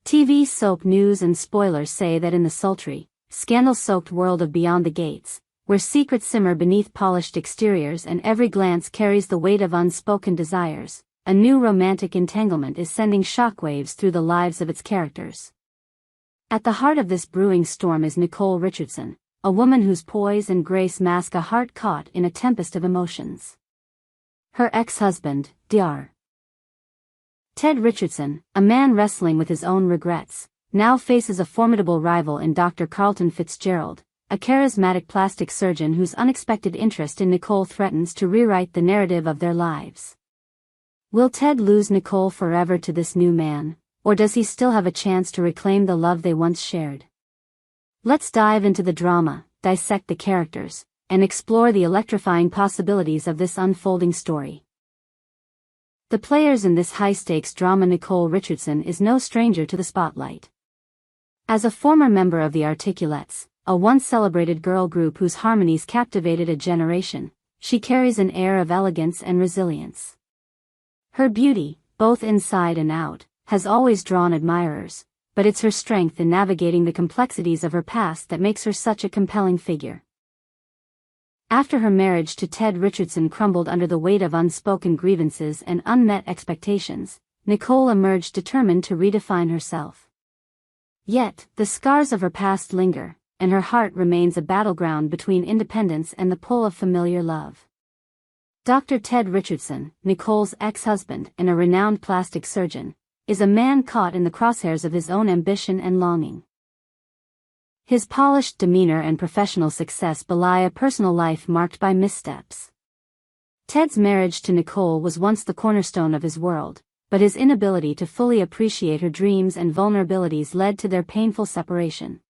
TV soap news and spoilers say that in the sultry, scandal-soaked world of Beyond the Gates, where secrets simmer beneath polished exteriors and every glance carries the weight of unspoken desires, a new romantic entanglement is sending shockwaves through the lives of its characters. At the heart of this brewing storm is Nicole Richardson, a woman whose poise and grace mask a heart caught in a tempest of emotions. Her ex-husband, Dr. Ted Richardson, a man wrestling with his own regrets, now faces a formidable rival in Dr. Carlton Fitzgerald, a charismatic plastic surgeon whose unexpected interest in Nicole threatens to rewrite the narrative of their lives. Will Ted lose Nicole forever to this new man, or does he still have a chance to reclaim the love they once shared? Let's dive into the drama, dissect the characters, and explore the electrifying possibilities of this unfolding story. The players in this high-stakes drama. Nicole Richardson is no stranger to the spotlight. As a former member of the Articulates, a once-celebrated girl group whose harmonies captivated a generation, she carries an air of elegance and resilience. Her beauty, both inside and out, has always drawn admirers, but it's her strength in navigating the complexities of her past that makes her such a compelling figure. After her marriage to Ted Richardson crumbled under the weight of unspoken grievances and unmet expectations, Nicole emerged determined to redefine herself. Yet, the scars of her past linger, and her heart remains a battleground between independence and the pull of familiar love. Dr. Ted Richardson, Nicole's ex-husband and a renowned plastic surgeon, is a man caught in the crosshairs of his own ambition and longing. His polished demeanor and professional success belie a personal life marked by missteps. Ted's marriage to Nicole was once the cornerstone of his world, but his inability to fully appreciate her dreams and vulnerabilities led to their painful separation.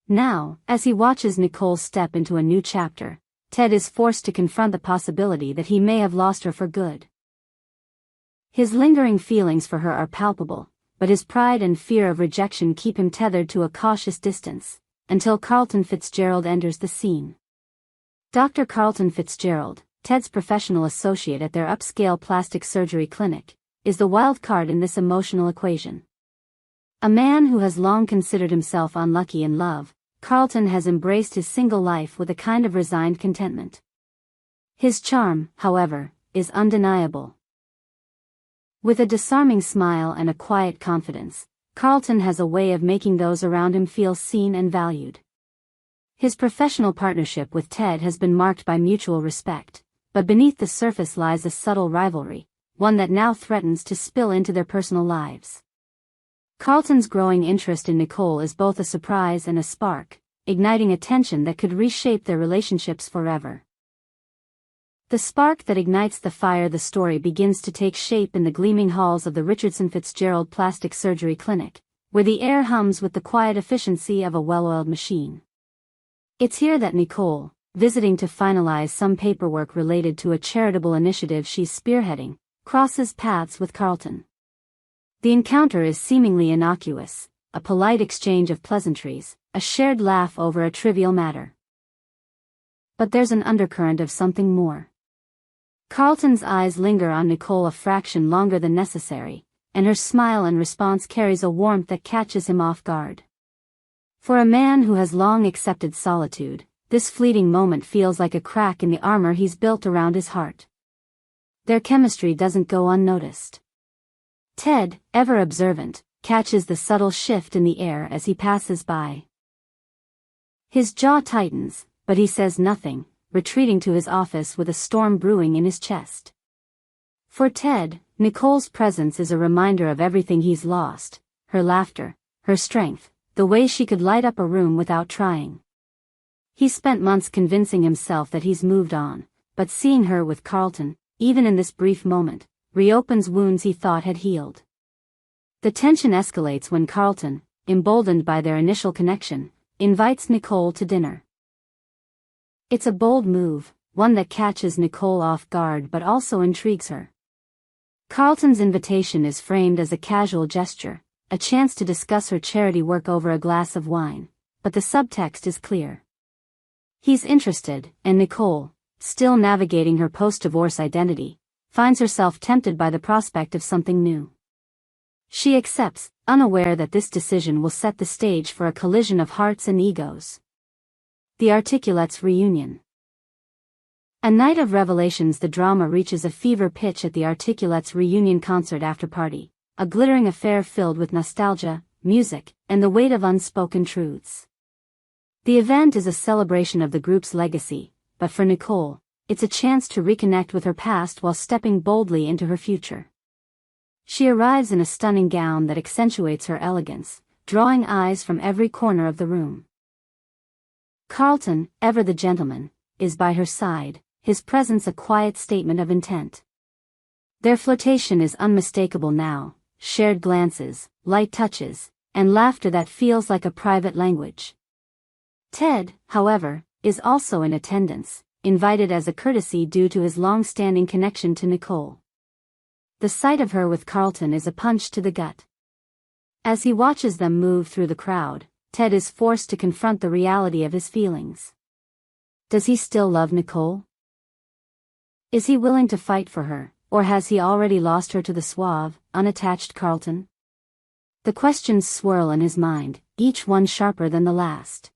Now, as he watches Nicole step into a new chapter, Ted is forced to confront the possibility that he may have lost her for good. His lingering feelings for her are palpable, but his pride and fear of rejection keep him tethered to a cautious distance, until Carlton Fitzgerald enters the scene. Dr. Carlton Fitzgerald, Ted's professional associate at their upscale plastic surgery clinic, is the wild card in this emotional equation. A man who has long considered himself unlucky in love, Carlton has embraced his single life with a kind of resigned contentment. His charm, however, is undeniable. With a disarming smile and a quiet confidence, Carlton has a way of making those around him feel seen and valued. His professional partnership with Ted has been marked by mutual respect, but beneath the surface lies a subtle rivalry, one that now threatens to spill into their personal lives. Carlton's growing interest in Nicole is both a surprise and a spark, igniting a tension that could reshape their relationships forever. The spark that ignites the fire. The story begins to take shape in the gleaming halls of the Richardson-Fitzgerald Plastic Surgery Clinic, where the air hums with the quiet efficiency of a well-oiled machine. It's here that Nicole, visiting to finalize some paperwork related to a charitable initiative she's spearheading, crosses paths with Carlton. The encounter is seemingly innocuous, a polite exchange of pleasantries, a shared laugh over a trivial matter. But there's an undercurrent of something more. Carlton's eyes linger on Nicole a fraction longer than necessary, and her smile and response carries a warmth that catches him off guard. For a man who has long accepted solitude, this fleeting moment feels like a crack in the armor he's built around his heart. Their chemistry doesn't go unnoticed. Ted, ever observant, catches the subtle shift in the air as he passes by. His jaw tightens, but he says nothing, retreating to his office with a storm brewing in his chest. For Ted, Nicole's presence is a reminder of everything he's lost: her laughter, her strength, the way she could light up a room without trying. He spent months convincing himself that he's moved on, but seeing her with Carlton, even in this brief moment, reopens wounds he thought had healed. The tension escalates when Carlton, emboldened by their initial connection, invites Nicole to dinner. It's a bold move, one that catches Nicole off guard but also intrigues her. Carlton's invitation is framed as a casual gesture, a chance to discuss her charity work over a glass of wine, but the subtext is clear. He's interested, and Nicole, still navigating her post-divorce identity, finds herself tempted by the prospect of something new. She accepts, unaware that this decision will set the stage for a collision of hearts and egos. The Articulates reunion. A night of revelations. The drama reaches a fever pitch at the Articulates reunion concert after-party, a glittering affair filled with nostalgia, music, and the weight of unspoken truths. The event is a celebration of the group's legacy, but for Nicole, it's a chance to reconnect with her past while stepping boldly into her future. She arrives in a stunning gown that accentuates her elegance, drawing eyes from every corner of the room. Carlton, ever the gentleman, is by her side, his presence a quiet statement of intent. Their flirtation is unmistakable now, shared glances, light touches, and laughter that feels like a private language. Ted, however, is also in attendance, invited as a courtesy due to his long-standing connection to Nicole. The sight of her with Carlton is a punch to the gut. As he watches them move through the crowd, Ted is forced to confront the reality of his feelings. Does he still love Nicole? Is he willing to fight for her, or has he already lost her to the suave, unattached Carlton? The questions swirl in his mind, each one sharper than the last.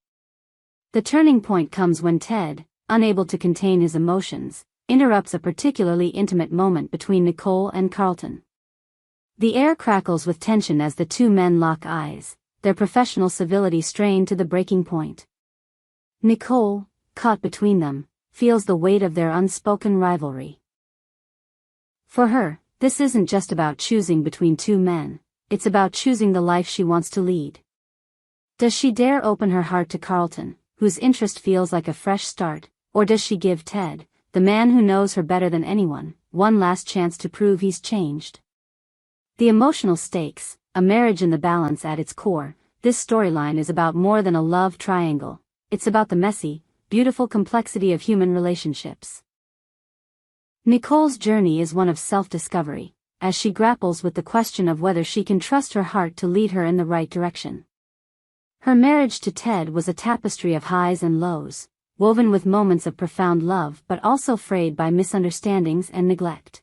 The turning point comes when Ted, unable to contain his emotions, interrupts a particularly intimate moment between Nicole and Carlton. The air crackles with tension as the two men lock eyes, their professional civility strained to the breaking point. Nicole, caught between them, feels the weight of their unspoken rivalry. For her, this isn't just about choosing between two men, it's about choosing the life she wants to lead. Does she dare open her heart to Carlton, whose interest feels like a fresh start, or does she give Ted, the man who knows her better than anyone, one last chance to prove he's changed? The emotional stakes, a marriage in the balance at its core, this storyline is about more than a love triangle, it's about the messy, beautiful complexity of human relationships. Nicole's journey is one of self-discovery, as she grapples with the question of whether she can trust her heart to lead her in the right direction. Her marriage to Ted was a tapestry of highs and lows, woven with moments of profound love but also frayed by misunderstandings and neglect.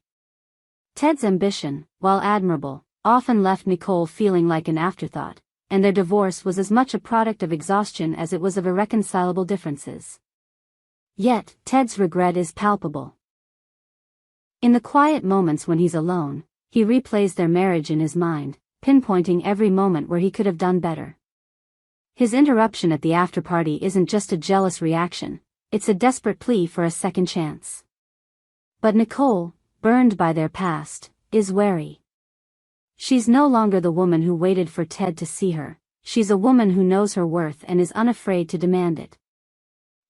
Ted's ambition, while admirable, often left Nicole feeling like an afterthought, and their divorce was as much a product of exhaustion as it was of irreconcilable differences. Yet, Ted's regret is palpable. In the quiet moments when he's alone, he replays their marriage in his mind, pinpointing every moment where he could have done better. His interruption at the after-party isn't just a jealous reaction, it's a desperate plea for a second chance. But Nicole, burned by their past, is wary. She's no longer the woman who waited for Ted to see her, she's a woman who knows her worth and is unafraid to demand it.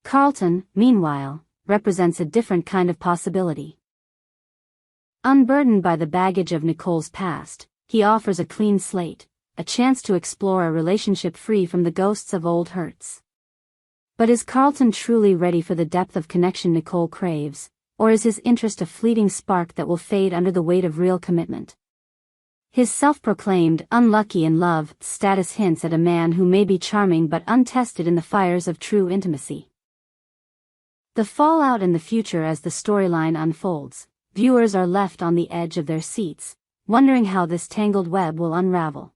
Carlton, meanwhile, represents a different kind of possibility. Unburdened by the baggage of Nicole's past, he offers a clean slate, a chance to explore a relationship free from the ghosts of old hurts. But is Carlton truly ready for the depth of connection Nicole craves, or is his interest a fleeting spark that will fade under the weight of real commitment? His self-proclaimed unlucky in love status hints at a man who may be charming but untested in the fires of true intimacy. The fallout in the future. As the storyline unfolds, viewers are left on the edge of their seats, wondering how this tangled web will unravel.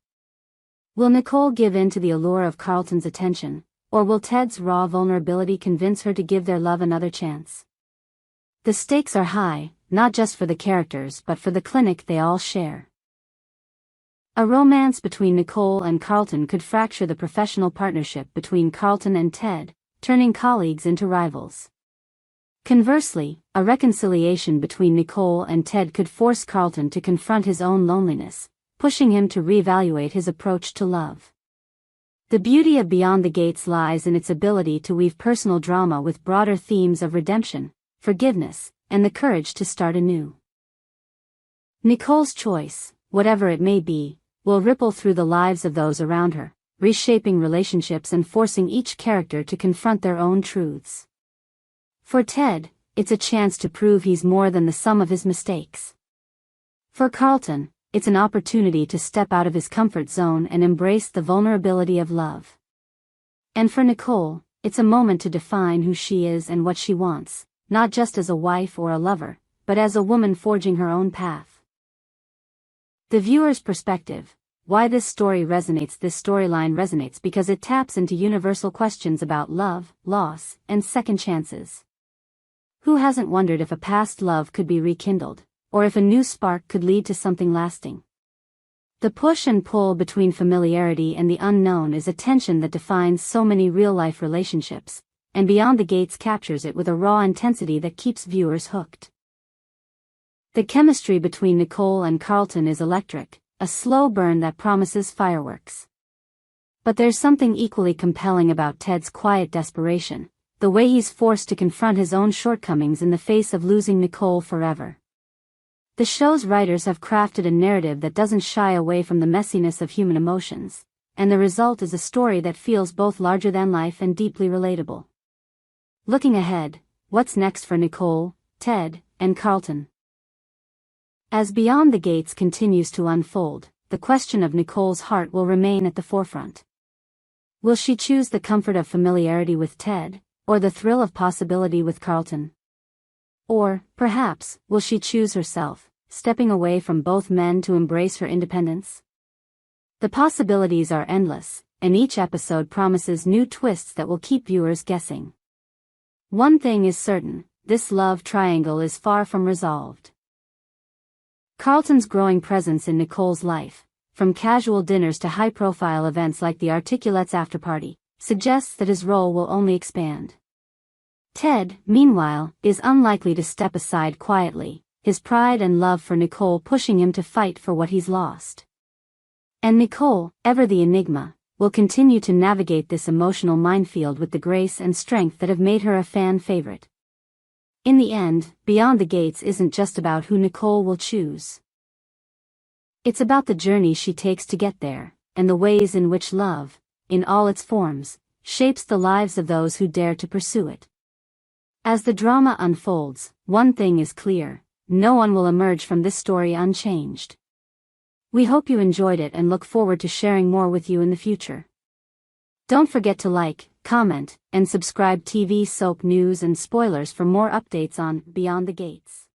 Will Nicole give in to the allure of Carlton's attention, or will Ted's raw vulnerability convince her to give their love another chance? The stakes are high, not just for the characters but for the clinic they all share. A romance between Nicole and Carlton could fracture the professional partnership between Carlton and Ted, turning colleagues into rivals. Conversely, a reconciliation between Nicole and Ted could force Carlton to confront his own loneliness, pushing him to reevaluate his approach to love. The beauty of Beyond the Gates lies in its ability to weave personal drama with broader themes of redemption, forgiveness, and the courage to start anew. Nicole's choice, whatever it may be, will ripple through the lives of those around her, reshaping relationships and forcing each character to confront their own truths. For Ted, it's a chance to prove he's more than the sum of his mistakes. For Carlton, it's an opportunity to step out of his comfort zone and embrace the vulnerability of love. And for Nicole, it's a moment to define who she is and what she wants, not just as a wife or a lover, but as a woman forging her own path. The viewer's perspective, Why this story resonates? This storyline resonates because it taps into universal questions about love, loss, and second chances. Who hasn't wondered if a past love could be rekindled, or if a new spark could lead to something lasting? The push and pull between familiarity and the unknown is a tension that defines so many real-life relationships, and Beyond the Gates captures it with a raw intensity that keeps viewers hooked. The chemistry between Nicole and Carlton is electric, a slow burn that promises fireworks. But there's something equally compelling about Ted's quiet desperation, the way he's forced to confront his own shortcomings in the face of losing Nicole forever. The show's writers have crafted a narrative that doesn't shy away from the messiness of human emotions, and the result is a story that feels both larger than life and deeply relatable. Looking ahead, what's next for Nicole, Ted, and Carlton? As Beyond the Gates continues to unfold, the question of Nicole's heart will remain at the forefront. Will she choose the comfort of familiarity with Ted, or the thrill of possibility with Carlton? Or, perhaps, will she choose herself, stepping away from both men to embrace her independence? The possibilities are endless, and each episode promises new twists that will keep viewers guessing. One thing is certain, this love triangle is far from resolved. Carlton's growing presence in Nicole's life, from casual dinners to high-profile events like the Articulates after-party, suggests that his role will only expand. Ted, meanwhile, is unlikely to step aside quietly, his pride and love for Nicole pushing him to fight for what he's lost. And Nicole, ever the enigma, will continue to navigate this emotional minefield with the grace and strength that have made her a fan favorite. In the end, Beyond the Gates isn't just about who Nicole will choose. It's about the journey she takes to get there, and the ways in which love, in all its forms, shapes the lives of those who dare to pursue it. As the drama unfolds, one thing is clear: no one will emerge from this story unchanged. We hope you enjoyed it and look forward to sharing more with you in the future. Don't forget to like, comment, and subscribe. TV soap news and spoilers for more updates on Beyond the Gates.